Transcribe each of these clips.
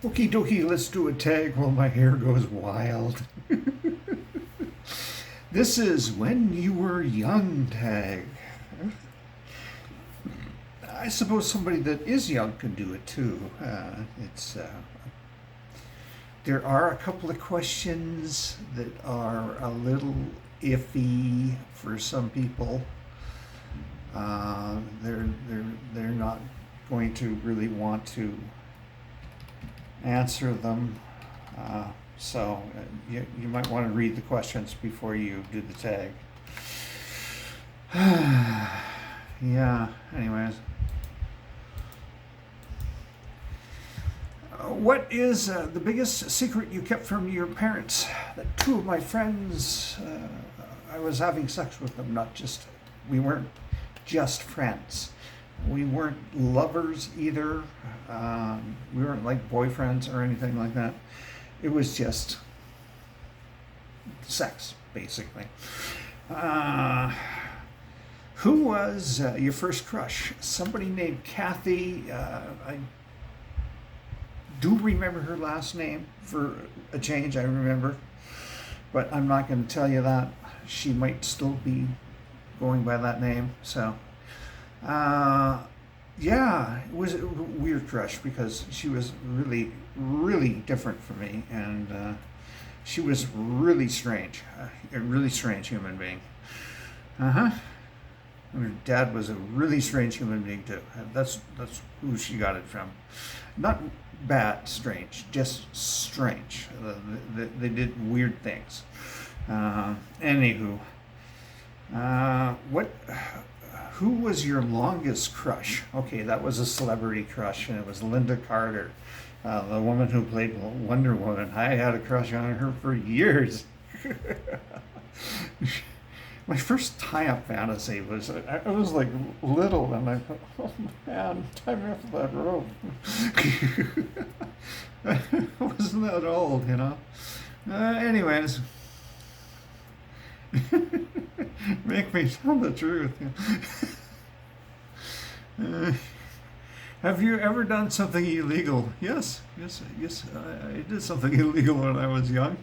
Okie dokie, let's do a tag while my hair goes wild. This is When You Were Young tag. I suppose somebody that is young can do it too. There are a couple of questions that are a little iffy for some people. They're not going to really want to answer them. You might want to read the questions before you do the tag. Yeah, anyways. What is the biggest secret you kept from your parents? That two of my friends, I was having sex with them, we weren't just friends. We weren't lovers either. We weren't like boyfriends or anything like that. It was just sex, basically. Who was your first crush? Somebody named Kathy. I do remember her last name for a change, I remember. But I'm not going to tell you that. She might still be going by that name. So, yeah, it was a weird crush because she was really, really different from me. And she was really strange. A really strange human being. Uh-huh. And her dad was a really strange human being too. That's who she got it from. Not bad strange, just strange. They did weird things. Anywho, who was your longest crush? Okay, that was a celebrity crush, and it was Linda Carter, the woman who played Wonder Woman. I had a crush on her for years. My first tie-up fantasy was, I was like little, and I thought, oh man, tie me up with that rope. I wasn't that old, you know. Anyways, make me tell the truth. Have you ever done something illegal? Yes. I did something illegal when I was young.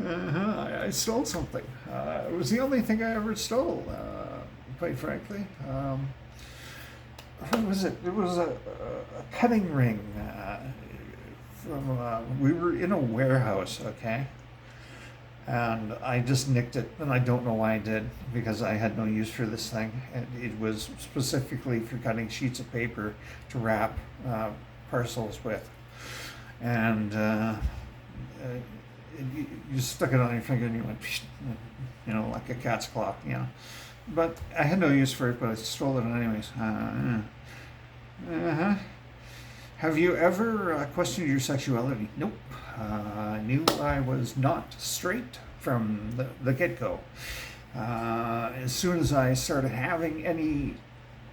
I stole something. It was the only thing I ever stole, quite frankly. What was it? It was a cutting ring. We were in a warehouse, okay? And I just nicked it, and I don't know why I did, because I had no use for this thing. It was specifically for cutting sheets of paper to wrap parcels with. And you stuck it on your finger and you went, you know, like a cat's claw, you know. But I had no use for it, but I stole it anyways. Have you ever questioned your sexuality? Nope. I knew I was not straight from the get-go. As soon as I started having any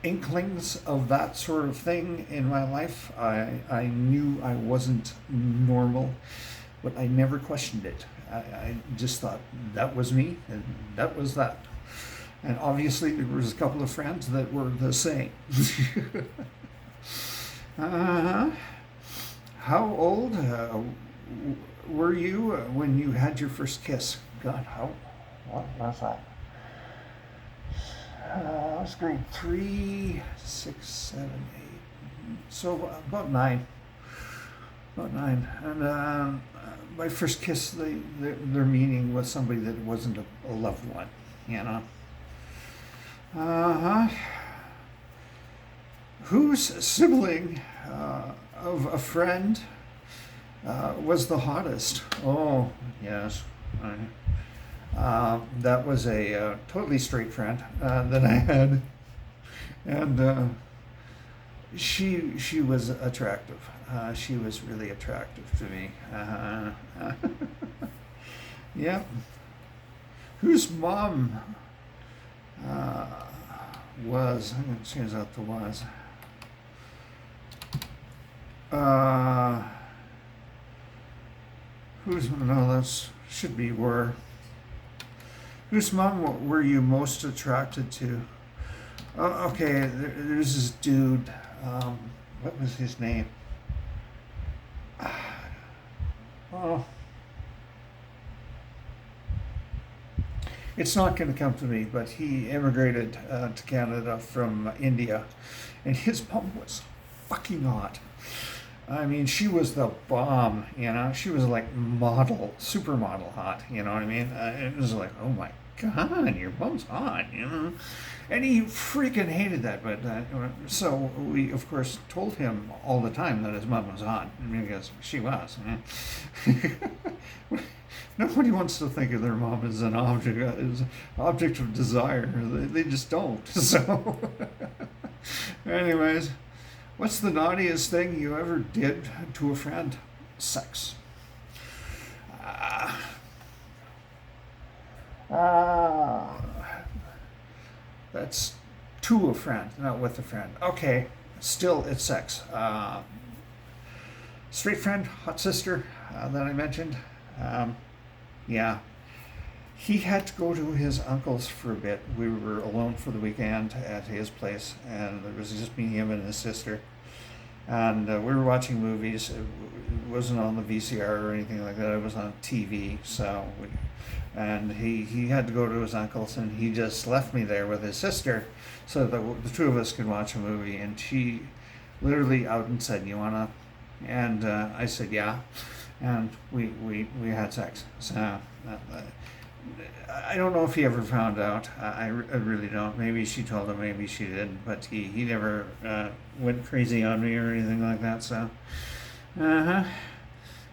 inklings of that sort of thing in my life, I knew I wasn't normal. But I never questioned it. I just thought that was me, and that was that. And obviously there was a couple of friends that were the same. How old were you when you had your first kiss? God, what was that? I was grade 3, 6, 7, 8. So about 9. And my first kiss, their meaning was somebody that wasn't a loved one, you know. Whose sibling of a friend was the hottest? Oh, yes. That was a totally straight friend that I had. And she was attractive. She was really attractive to me. Yeah. Whose mom was? I'm going to change that to was. That should be were. Whose mom were you most attracted to? Oh, okay, there's this dude. What was his name? Oh, it's not going to come to me, but he immigrated to Canada from India, and his mom was fucking hot. I mean, she was the bomb, you know. She was like model, supermodel hot, you know what I mean? It was like, oh my God, your mom's hot, you know. And he freaking hated that, but so we, of course, told him all the time that his mom was hot, because she was. Nobody wants to think of their mom as an object of desire. They just don't. So, anyways, what's the naughtiest thing you ever did to a friend? Sex. Uh, uh, that's to a friend, not with a friend. Okay, still it's sex. Straight friend, hot sister that I mentioned. Um, yeah, he had to go to his uncle's for a bit. We were alone for the weekend at his place, and there was just me, him, and his sister. And we were watching movies. It wasn't on the VCR or anything like that. It was on TV. And he had to go to his uncle's, and he just left me there with his sister, so that the two of us could watch a movie. And she literally out and said, "You wanna?" And I said, "Yeah." And we had sex. So I don't know if he ever found out. I really don't. Maybe she told him, maybe she didn't. But he never went crazy on me or anything like that. So uh-huh.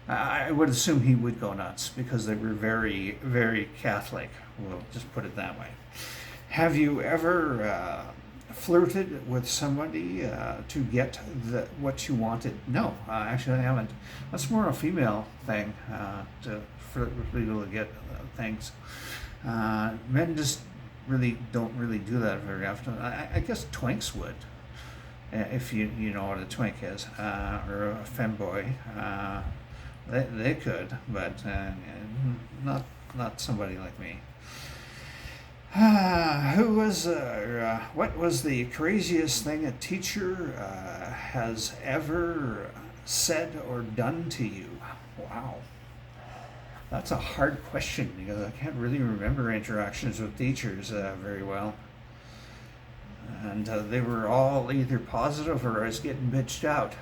I would assume he would go nuts because they were very, very Catholic. We'll just put it that way. Have you ever flirted with somebody to get what you wanted? No, actually I haven't. That's more a female thing, to flirt with people to get things. Men just really don't really do that very often. I guess twinks would, if you know what a twink is, or a femboy. They could, but not somebody like me. What was the craziest thing a teacher has ever said or done to you? Wow. That's a hard question because I can't really remember interactions with teachers very well. And they were all either positive or I was getting bitched out.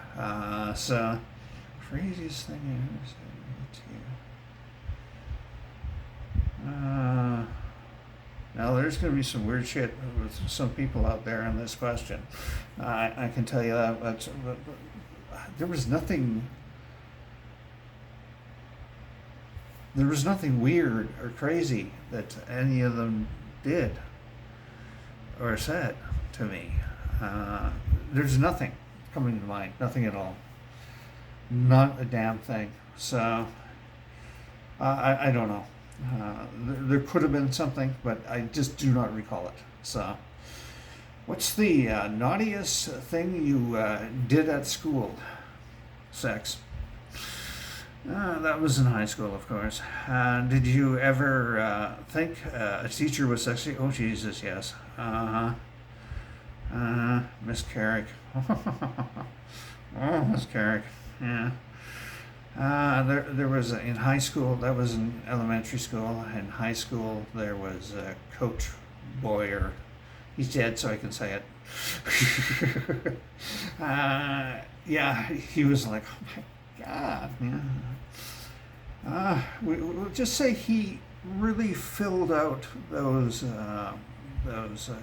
So, craziest thing I ever said to you. Now, there's going to be some weird shit with some people out there on this question. I can tell you that. But there was nothing. There was nothing weird or crazy that any of them did or said to me. There's nothing coming to mind. Nothing at all. Not a damn thing. So I don't know. There could have been something, but I just do not recall it. So, what's the naughtiest thing you did at school? Sex. That was in high school, of course. Did you ever think a teacher was sexy? Oh, Jesus, yes. Miss Carrick. Oh, Miss Carrick. Yeah. There was in high school. That was in elementary school. In high school, there was Coach Boyer. He's dead, so I can say it. Yeah, he was like, oh my God, yeah. We'll just say he really filled out those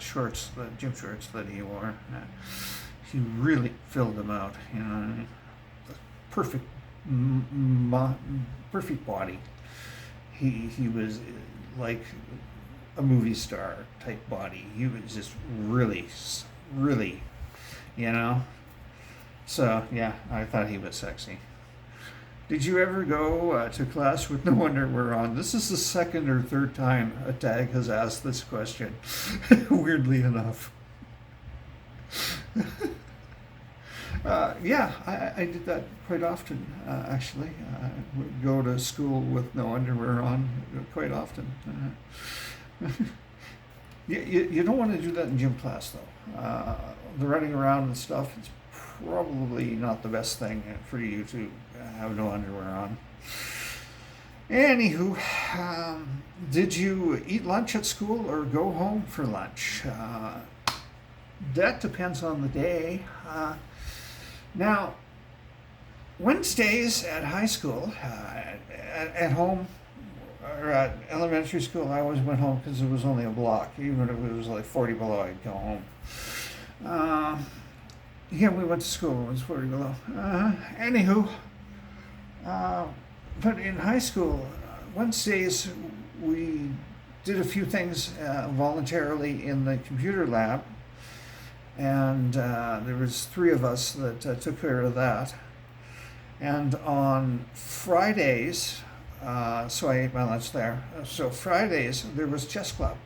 shorts, the gym shorts that he wore. He really filled them out. You know, perfect. Perfect body. He was like a movie star type body. He was just really, you know. So yeah, I thought he was sexy. Did you ever go to class with no underwear on? This is the second or third time a tag has asked this question. Weirdly enough. Yeah, I did that quite often, actually. I would go to school with no underwear on quite often. You don't want to do that in gym class, though. The running around and stuff, it's probably not the best thing for you to have no underwear on. Anywho, did you eat lunch at school or go home for lunch? That depends on the day. Now, Wednesdays at high school, at home, or at elementary school, I always went home because it was only a block. Even if it was like 40 below, I'd go home. Yeah, we went to school when it was 40 below. Anywho, but in high school, Wednesdays we did a few things voluntarily in the computer lab, and there was three of us that took care of that. And on Fridays, so I ate my lunch there. So Fridays there was chess club,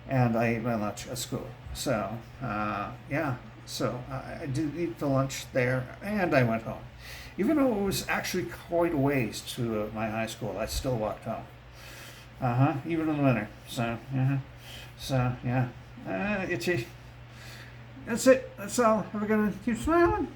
and I ate my lunch at school. So yeah, so I did eat the lunch there, and I went home. Even though it was actually quite a ways to my high school, I still walked home. Even in the winter. So, so yeah, itchy. That's it. That's all. Have a good one. Keep smiling.